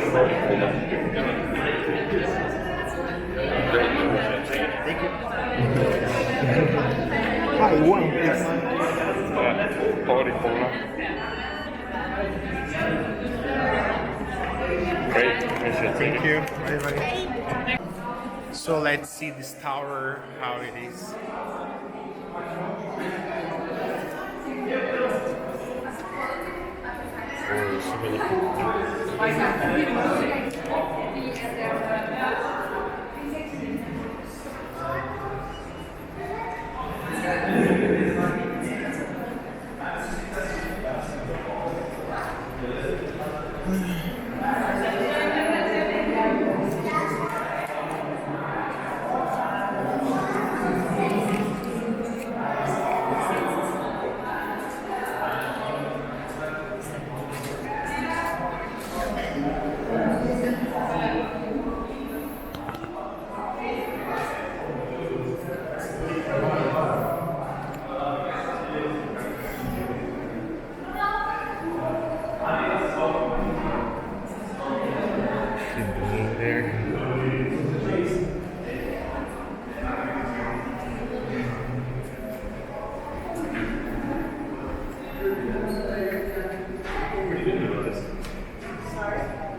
Thank you. Hi, one please. Great. Thank you. Bye bye. So let's see this tower, how it is. Oh, so many people.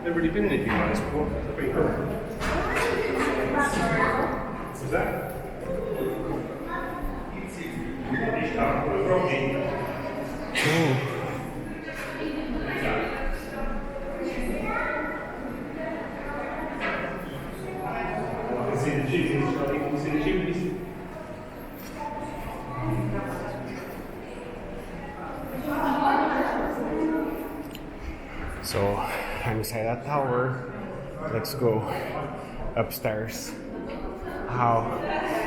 Never really been anything like this before. That's pretty cool. What's that? I can see the chimneys. Can you see the chimneys? So I'm inside that tower. Let's go upstairs. How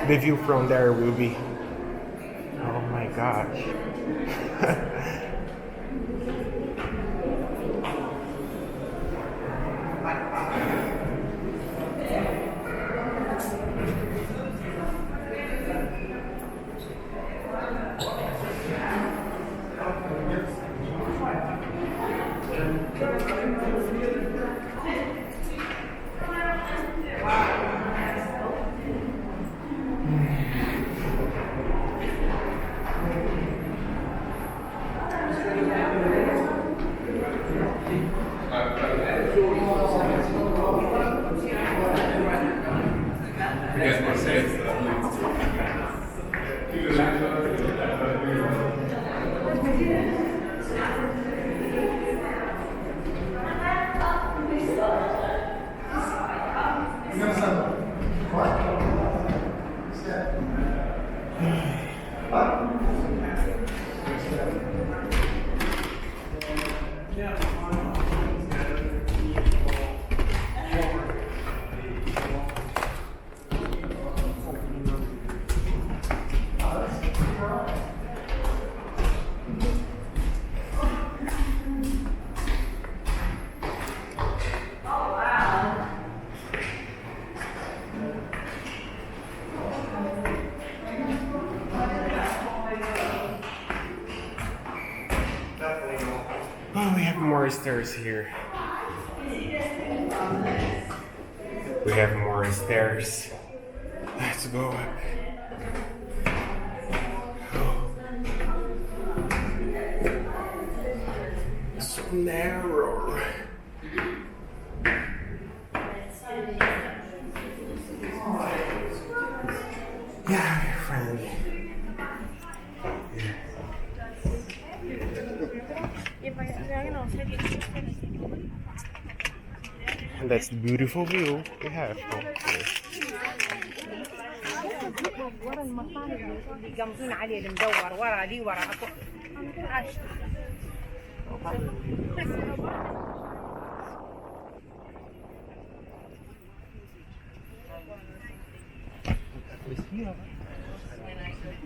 the view from there will be. Oh my gosh. Oh, we have more stairs here. We have more stairs. Let's go up. Oh. So narrow. Yeah, my friend. And that's the beautiful view we have from here.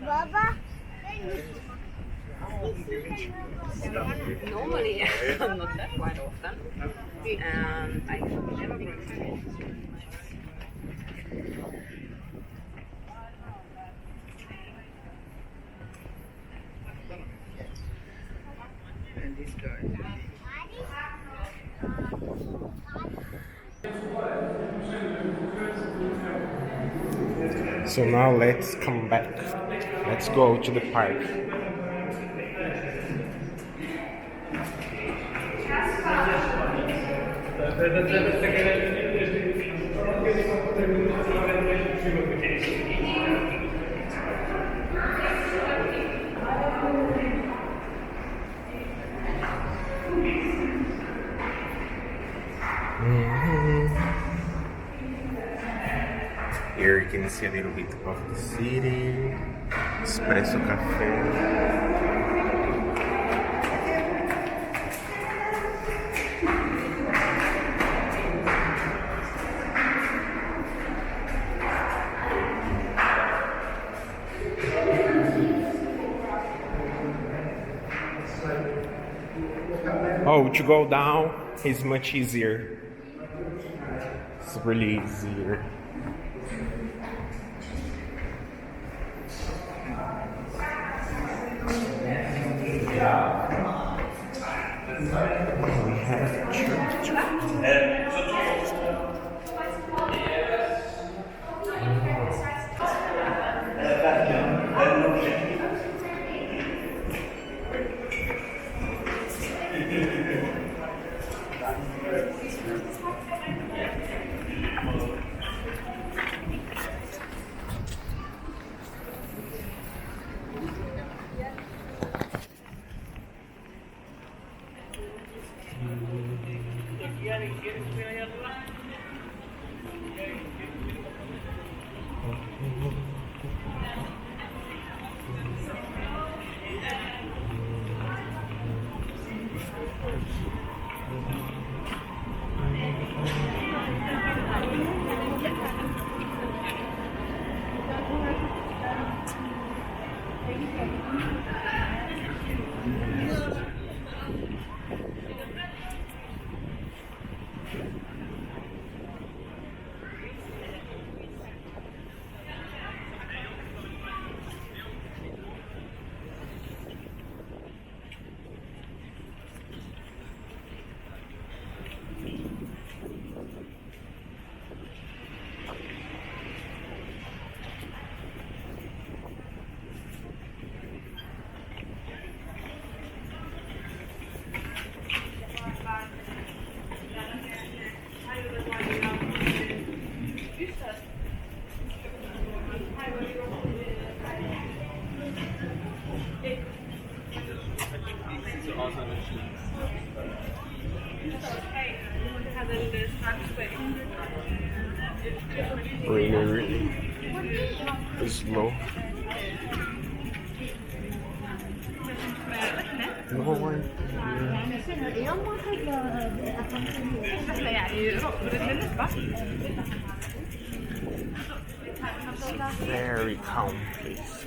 Baba? Normally, I'm not that quite often. I never been to And this guy. So now let's come back. Let's go to the park. Here you can see a little bit of the city. Espresso cafe. Oh, to go down is much easier. It's really easier. We have church. Really slow. No one. Very calm place.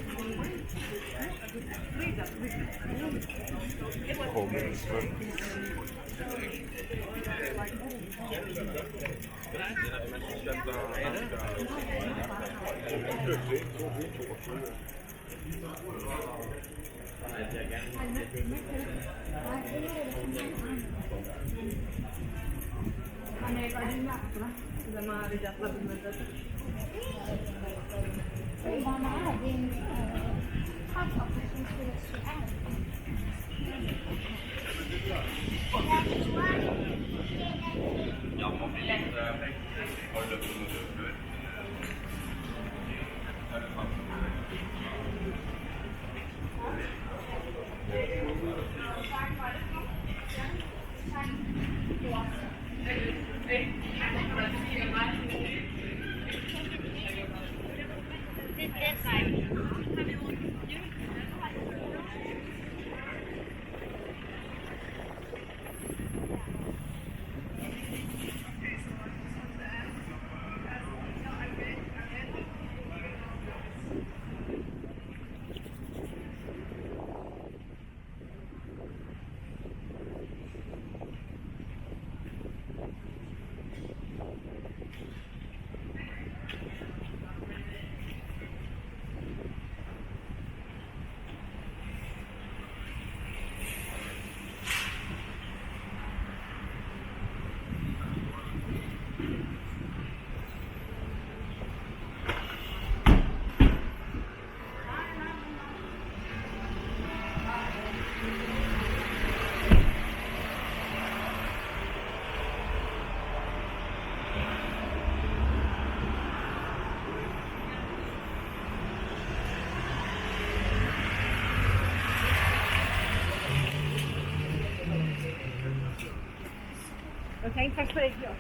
Tem faz por aqui, ó.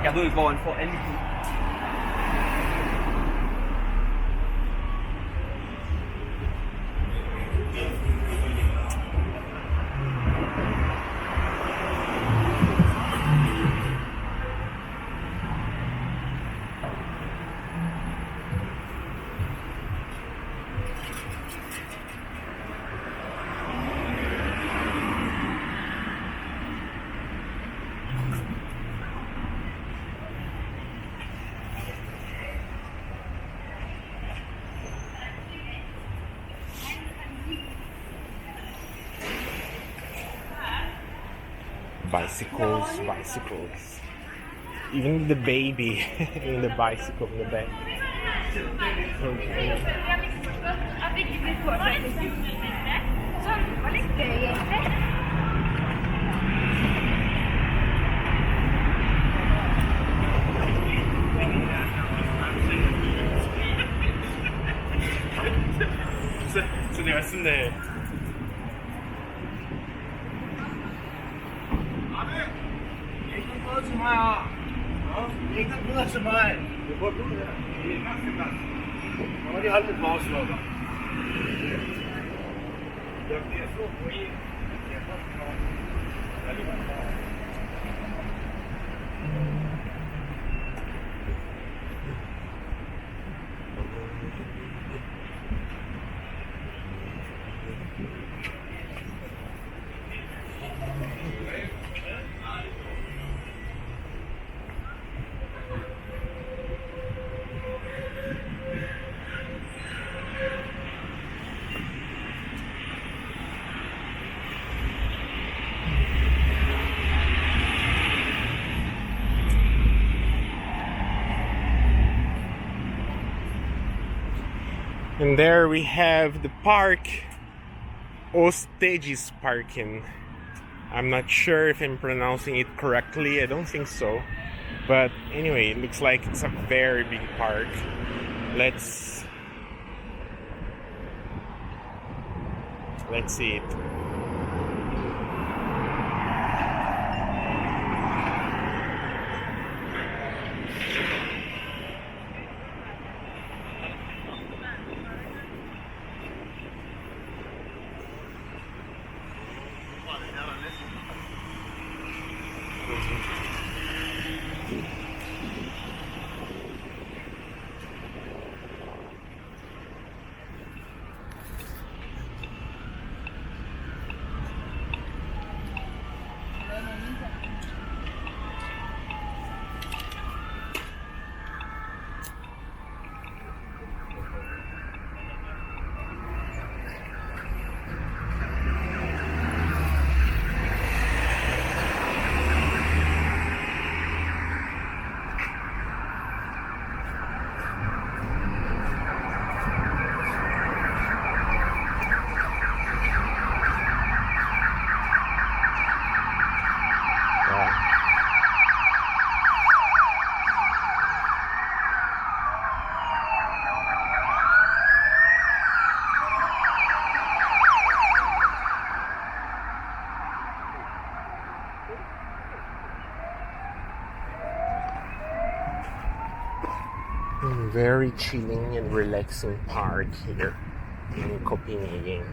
Jeg ved ikke, hvor han får alle de. Bicycles. Even the baby in the bicycle in the back. Så det var sådan Til mig her. Ikke der bryder til mig. Det får du her. Nu må de holde lidt pause, lukker. Jeg bliver så på en. Jeg får den over. Jeg lige var klar. And there we have the park, Ostegis Parking. I'm not sure if I'm pronouncing it correctly, I don't think so. But anyway, it looks like it's a very big park. Let's see it. Very chilling and relaxing park here in Copenhagen.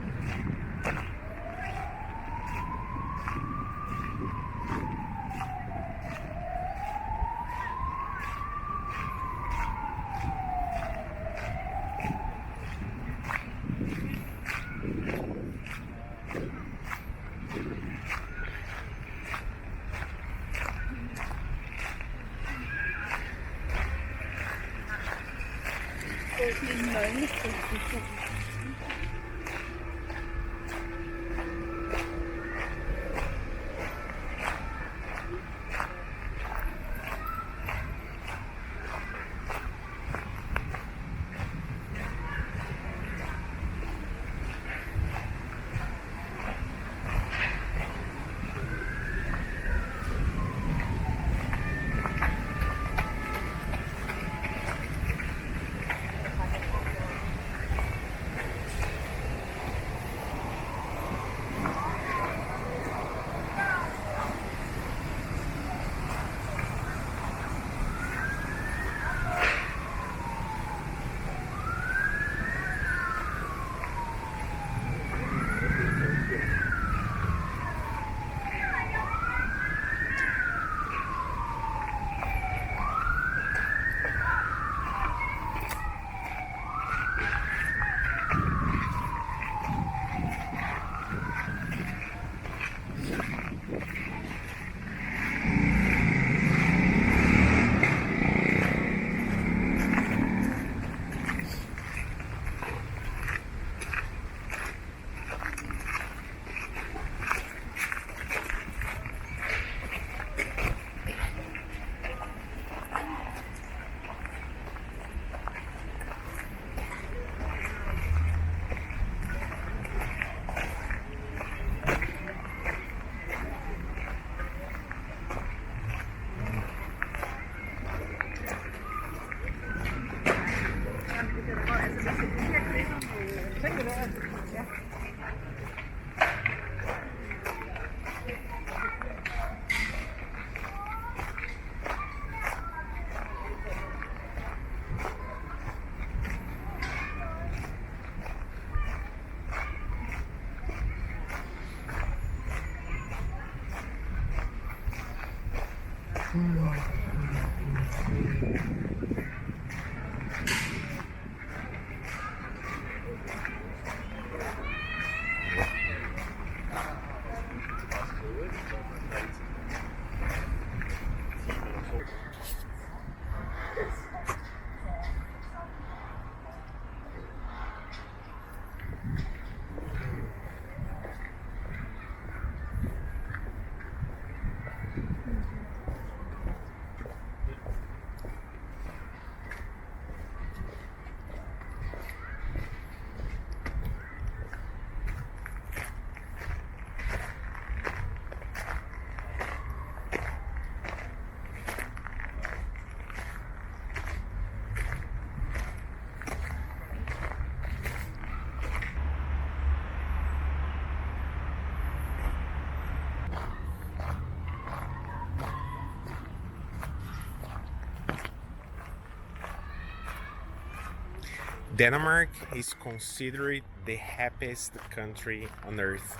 Denmark is considered the happiest country on earth,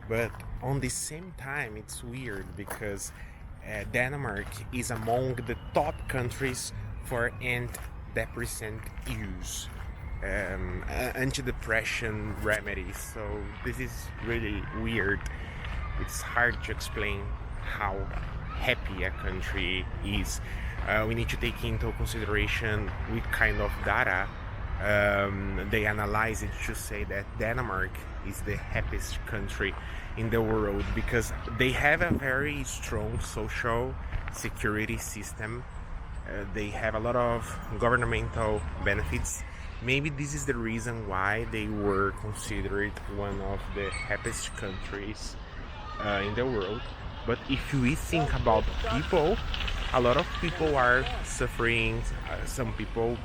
but on the same time it's weird because Denmark is among the top countries for antidepressant use, antidepressant remedies. So this is really weird. It's hard to explain how happy a country is. We need to take into consideration what kind of data they analyze it to say that Denmark is the happiest country in the world because they have a very strong social security system. They have a lot of governmental benefits. Maybe this is the reason why they were considered one of the happiest countries in the world. But if we think about people, a lot of people are suffering. Some people,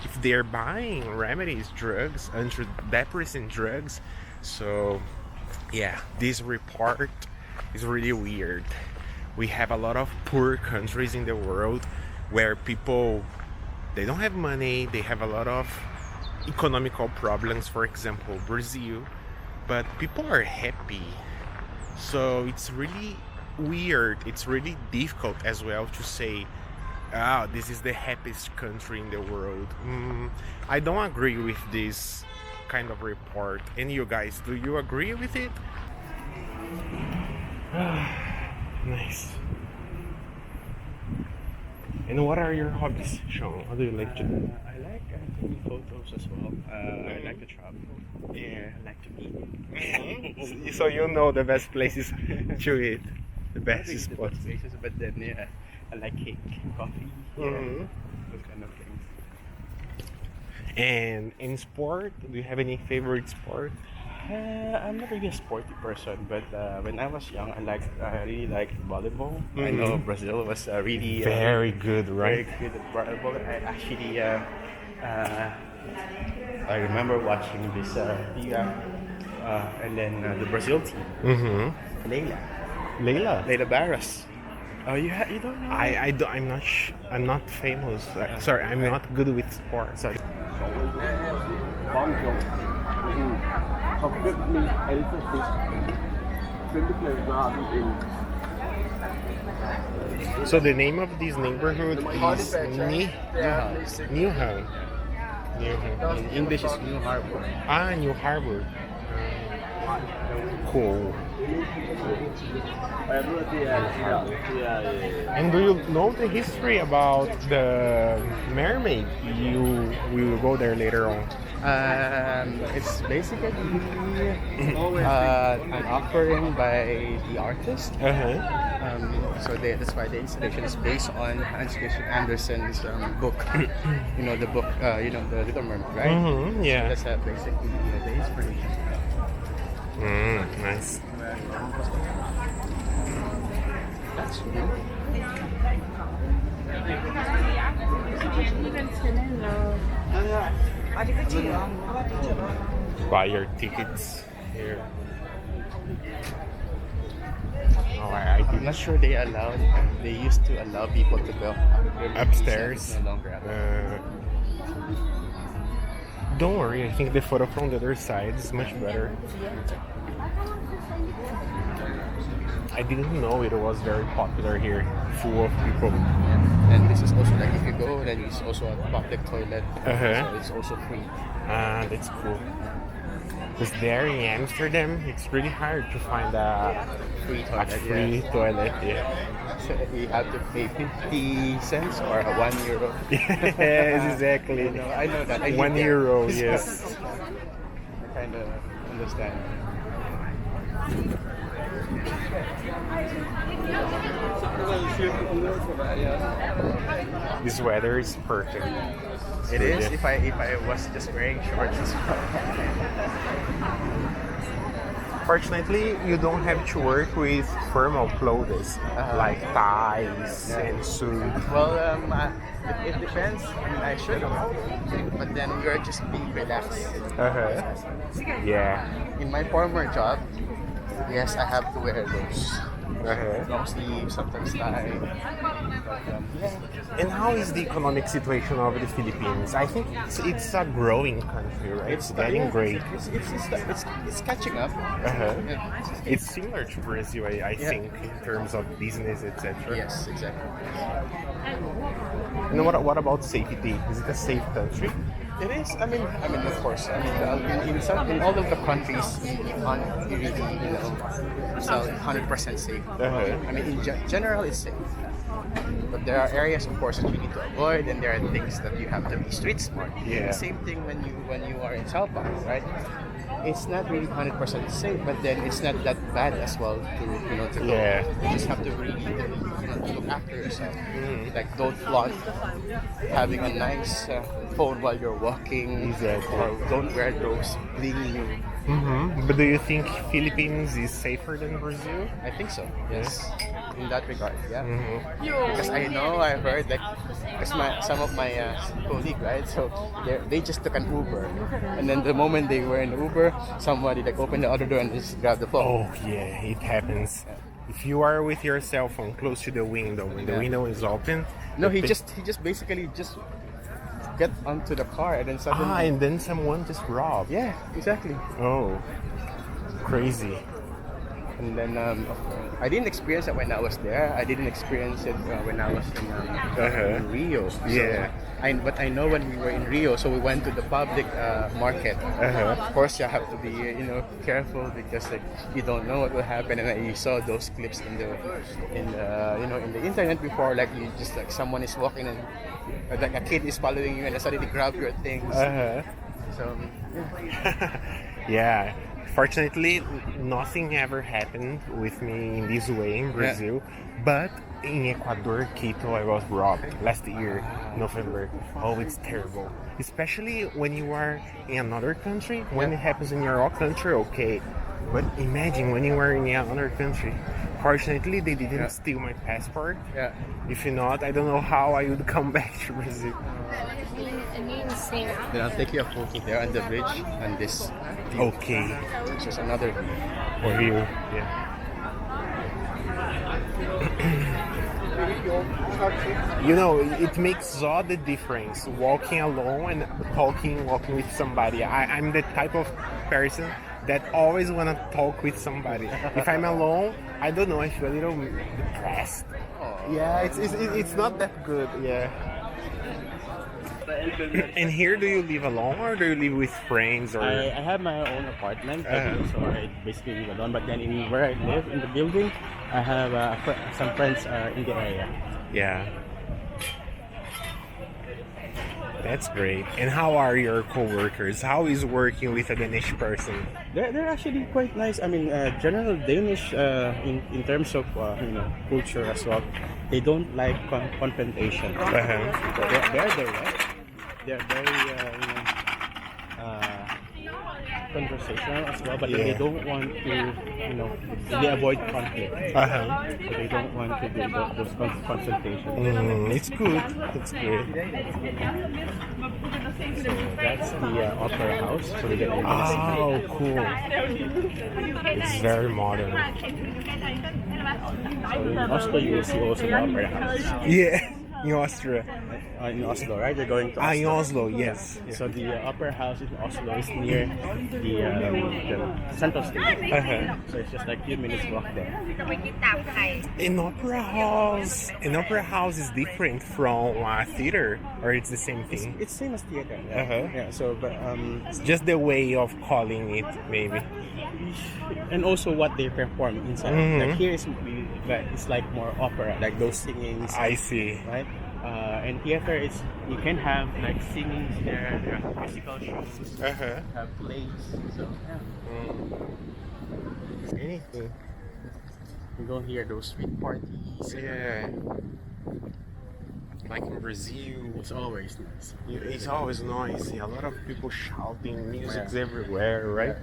if they're buying remedies, drugs, antidepressant drugs. So yeah, this report is really weird. We have a lot of poor countries in the world where people they don't have money, they have a lot of economical problems, for example Brazil, but people are happy. So it's really weird, it's really difficult as well to say, oh, this is the happiest country in the world. I don't agree with this kind of report. And you guys, do you agree with it? Nice. And what are your hobbies, Sean? What do you like to do? I like taking photos as well. I like to travel. Yeah. I like to eat. So you know the best places to eat, the I best think the spots. best places, but then yeah, I like cake, coffee, Mhm. those kind of things. And in sport, do you have any favorite sport? I'm not really a sporty person, but when I was young, I really liked volleyball. I know Brazil was really Very good, very right? good at volleyball. I actually I remember watching this Liga, and then the Brazil team, Mm-hmm. Leila. Barras. Oh, you don't know? I'm not famous. Sorry, I'm not good with sports. Sorry. So the name of this neighborhood is Newham. In English, it's New Harbor. Ah, New Harbor. Cool. And do you know the history about the mermaid? We will go there later on. It's basically an offering by the artist. So that's why the installation is based on Hans Christian Andersen's book. The book, The Little Mermaid, right? Mm-hmm, yeah. That's basically the inspiration. Nice. That's Buy your tickets here. Oh, I'm not sure they used to allow people to go upstairs. No longer allowed. Don't worry, I think the photo from the other side is much better. I didn't know it was very popular here, full of people. And this is also like if you go, then it's also a public toilet. So it's also free. Ah, that's cool. Because there in Amsterdam, it's really hard to find a Free toilet. toilet. Yeah. So you have to pay 50 cents or €1. Yes, exactly. I know that. I live €1, there. yes. I kind of understand. This weather is perfect. It is if I was just wearing shorts as well. Fortunately, you don't have to work with formal clothes like ties and suits. Well, it depends. I mean, I should, but then you're just being relaxed. Yeah. In my former job, yes, I have to wear those. Long sleeves, sometimes tie. And how is the economic situation of the Philippines? I think it's a growing country, right? It's getting great. It's catching up. It's similar to Brazil, I think, in terms of business, etc. Yes, exactly. And what about safety? Is it a safe country? It is. I mean, of course. I mean, in all of the countries, you really, it's not 100% safe. I mean, in general, it's safe. But there are areas, of course, that you need to avoid, and there are things that you have to be street smart. Yeah. The same thing when you are in Sao Paulo, right? It's not really 100% safe, but then it's not that bad as well to go. Yeah. You just have to really look after yourself. Like don't flaunt having a nice phone while you're walking, Exactly. or don't wear those bling. But do you think Philippines is safer than Brazil? I think so. Yes. In that regard, yeah. Because I've heard that some of my colleagues, right? So they just took an Uber, and then the moment they were in the Uber, somebody opened the other door and just grabbed the phone. Oh yeah, it happens. If you are with your cell phone close to the window, when the window is open, No, he just basically get onto the car and then suddenly. and then someone just robbed. Yeah, exactly. Oh, crazy. And then I didn't experience it when I was there. I didn't experience it when I was in Rio. So Yeah. but I know when we were in Rio, so we went to the public market. Of course, you have to be careful because like you don't know what will happen. And I saw those clips in the internet before, like you just like someone is walking and like a kid is following you and they suddenly grab your things. So Yeah. Fortunately, nothing ever happened with me in this way in Brazil, but in Ecuador, Quito, I was robbed last year, November. Oh, it's terrible. Especially when you are in another country. When it happens in your own country, okay. But imagine when you are in another country. Fortunately, they didn't steal my passport. yeah. If not, I don't know how I would come back to Brazil. Then I'll take you a photo there on the bridge and this. Okay. It's just another view. For you, yeah. You know, it makes all the difference walking alone and walking with somebody. I'm the type of person that always want to talk with somebody. If I'm alone, I don't know, I feel a little depressed. Yeah, it's not that good, yeah. And here, do you live alone or do you live with friends? Or I have my own apartment, so I basically live alone. But then where I live in the building, I have some friends in the area. yeah, that's great. And how are your coworkers? How is working with a Danish person? They're actually quite nice. I mean, general Danish in terms of culture as well. They don't like confrontation. They're direct. They're very conversational as well, but they don't want to, they avoid conflict. So they don't want to do those confrontations. It's good. It's good. So that's the opera house. So we get Oh, cool. It's very modern. So in Oslo, you will see also the opera house. Yeah, in Austria. In Oslo, right? You're going to Oslo. In Oslo, yes. So the opera house in Oslo is near the central station. So it's just like a few minutes walk there. An opera house is different from a theater, or it's the same thing? It's same as theater. Yeah. So, but It's just the way of calling it, maybe. and also what they perform inside. Like here it's like more opera, like those singings. I see. Right. And theater you can have like singings there are musical shows, have plays. So Anything. you don't hear those street parties. Yeah. Like in Brazil, It's always nice. it's always noisy. A lot of people shouting, music's everywhere, right?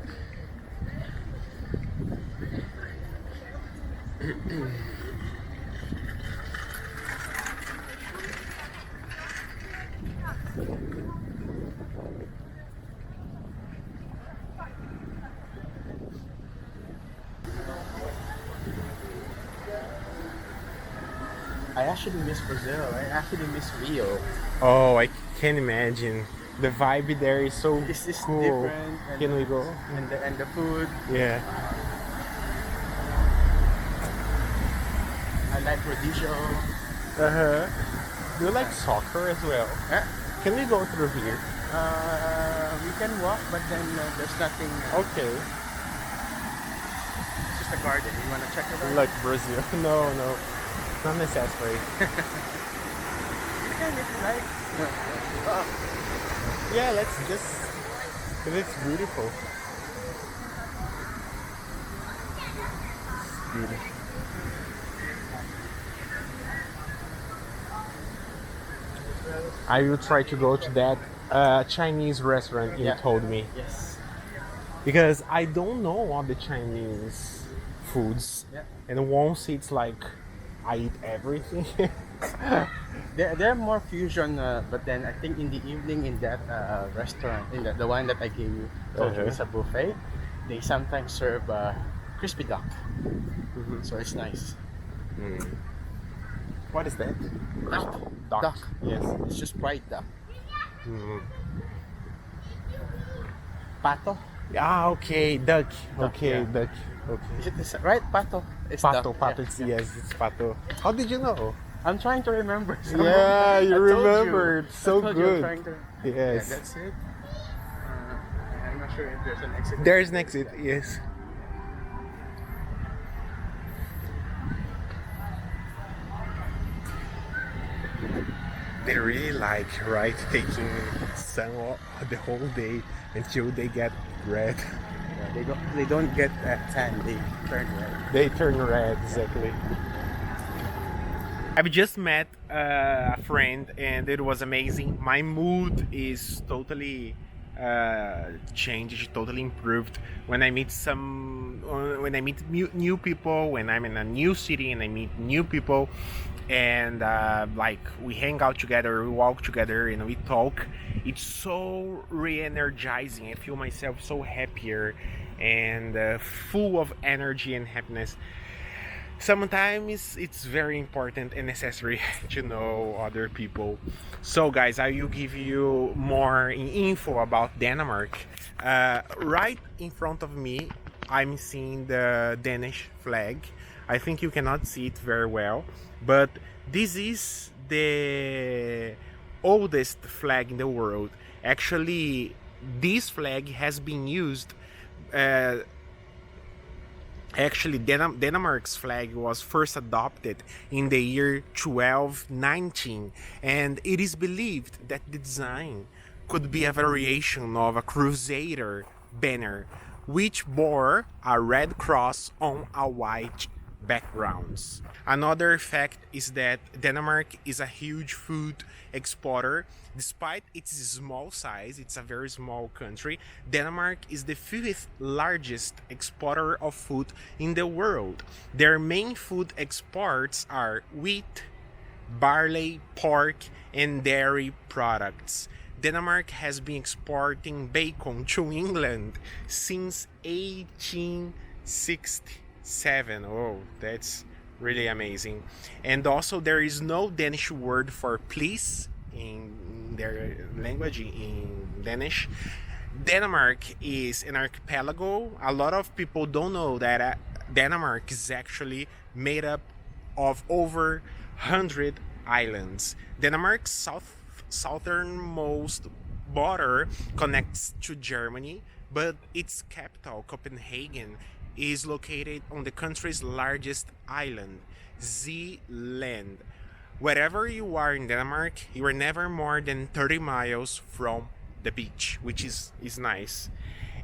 I actually miss Brazil. I actually miss Rio. Oh, I can imagine. The vibe there is so This is cool. different. Can we go? And the food. Yeah. I like Rodizio. Do you like soccer as well? Can we go through here? We can walk, but then there's nothing. Okay. It's just a garden. You wanna check it out? Like Brazil? No, not necessary. You can if you like. Yeah, let's just. Cause it's beautiful. It's beautiful. I will try to go to that Chinese restaurant you told me. Yes. Because I don't know all the Chinese foods. Yeah. And once it's like I eat everything. They're more fusion, but then I think in the evening in that restaurant, in the one that I gave you, told you it's a buffet, they sometimes serve crispy duck. So it's nice. What is that? Duck. Yes. It's just fried duck. Pato. Ah, okay, duck. Okay, yeah. duck. Okay. Is it this, right? Pato. It's Pato, duck. pato. Yeah, It's, yeah. yes, it's pato. How did you know? I'm trying to remember. Some Yeah, of, you I told remember. It's so I told you I'm good. trying to, yeah, Yes. that's it. I'm not sure if there's an exit. There's an exit. Yes. They really like, right, taking sun the whole day until they get red. Yeah, they don't get tan. They turn red. They turn red, exactly. I've just met a friend and it was amazing. My mood is totally changed, totally improved when I meet new people, when I'm in a new city and I meet new people, and like we hang out together, we walk together, and we talk. It's so re-energizing. I feel myself so happier and full of energy and happiness. Sometimes it's very important and necessary to know other people. So guys, I will give you more info about Denmark. Right in front of me, I'm seeing the Danish flag. I think you cannot see it very well, but this is the oldest flag in the world. Actually, this flag has been used Actually, Denmark's flag was first adopted in the year 1219, and it is believed that the design could be a variation of a crusader banner, which bore a red cross on a white backgrounds. Another fact is that Denmark is a huge food exporter. Despite its small size, it's a very small country. Denmark is the fifth largest exporter of food in the world. Their main food exports are wheat, barley, pork, and dairy products. Denmark has been exporting bacon to England since 1867. Oh, that's really amazing. And also there is no Danish word for please in their language, in Danish. Denmark is an archipelago. A lot of people don't know that Denmark is actually made up of over 100 islands. Denmark's southernmost border connects to Germany, but its capital, Copenhagen, is located on the country's largest island, Zealand. Wherever you are in Denmark, you are never more than 30 miles from the beach, which is nice.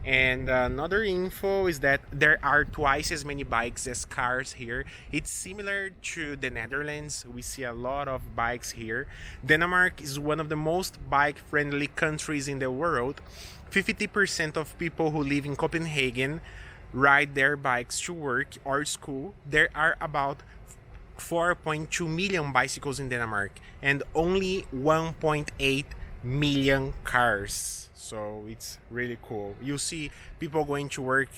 And another info is that there are twice as many bikes as cars here. It's similar to the Netherlands. We see a lot of bikes here. Denmark is one of the most bike-friendly countries in the world. 50% of people who live in Copenhagen ride their bikes to work or school. There are about 4.2 million bicycles in Denmark and only 1.8 million cars. So it's really cool. You see people going to work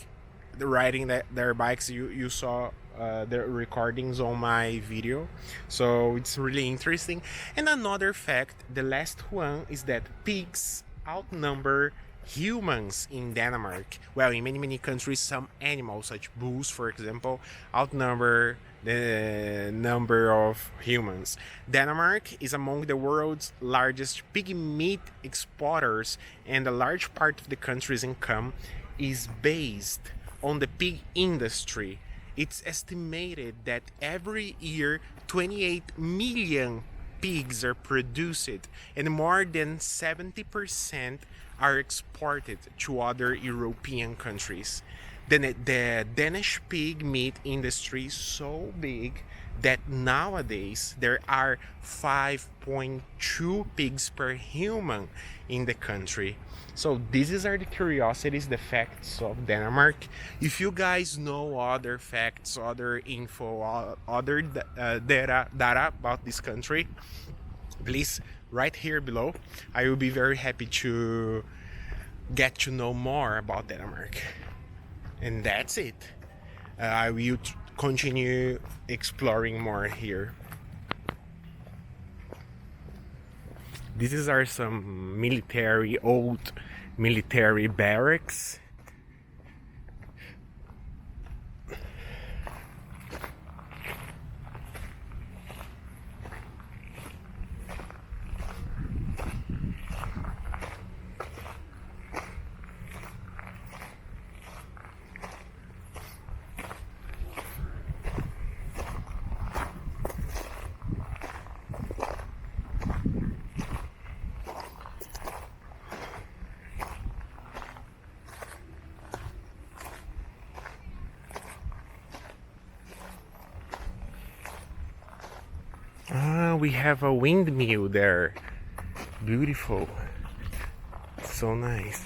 riding their bikes. You saw the recordings on my video, so it's really interesting. And another fact, the last one, is that pigs outnumber humans in Denmark. Well, in many countries, some animals such bulls, for example, outnumber the number of humans. Denmark is among the world's largest pig meat exporters, and a large part of the country's income is based on the pig industry. It's estimated that every year 28 million pigs are produced, and more than 70% are exported to other European countries. The Danish pig meat industry is so big that nowadays there are 5.2 pigs per human in the country. So these are the curiosities, the facts of Denmark. If you guys know other facts, other info, other data about this country, please write here below. I will be very happy to get to know more about Denmark. And that's it. I will continue exploring more here. These are some old military barracks. We have a windmill there. Beautiful. So nice.